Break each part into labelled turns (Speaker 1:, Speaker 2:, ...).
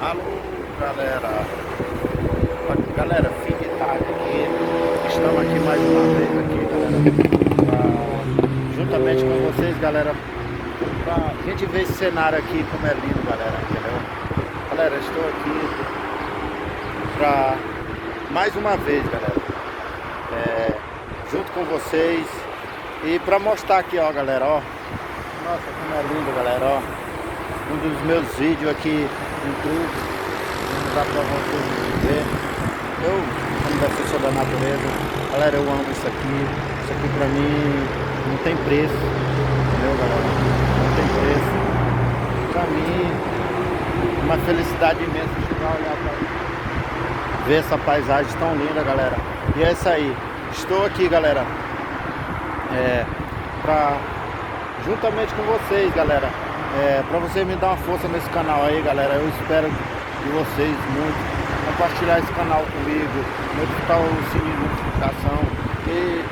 Speaker 1: Alô, galera. Galera, fim de tarde aqui. Estamos aqui mais uma vez aqui, galera. Juntamente com vocês, galera. Pra gente ver esse cenário aqui, como é lindo, galera. Entendeu? Galera, estou aqui pra mais uma vez, galera. Junto com vocês. E pra mostrar aqui, ó, galera, ó. Nossa, como é lindo, galera, ó. Um dos meus vídeos aqui no YouTube. Não dá pra vocês ver. Eu, como defensor da natureza, galera, eu amo isso aqui. Isso aqui pra mim não tem preço. Entendeu, galera? Não tem preço. Pra mim, uma felicidade imensa chegar a olhar pra ver essa paisagem tão linda, galera. E é isso aí. Estou aqui, galera. Juntamente com vocês, galera. Pra vocês me dar uma força nesse canal aí, galera. Eu espero de vocês muito compartilhar esse canal comigo, notificar o sininho de notificação e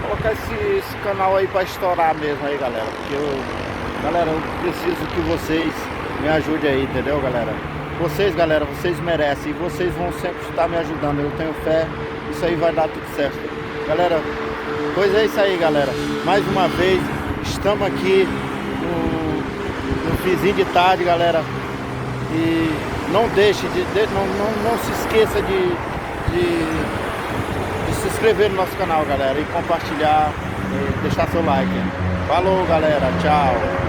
Speaker 1: colocar esse canal aí pra estourar mesmo aí, galera. Porque galera, eu preciso que vocês me ajudem aí, entendeu, galera? Vocês, galera, vocês merecem e vocês vão sempre estar me ajudando. Eu tenho fé, isso aí vai dar tudo certo, galera. Pois é isso aí, galera. Mais uma vez, estamos aqui no finzinho de tarde, galera. E não deixe não se esqueça de se inscrever no nosso canal, galera. E compartilhar, e deixar seu like. Falou, galera. Tchau.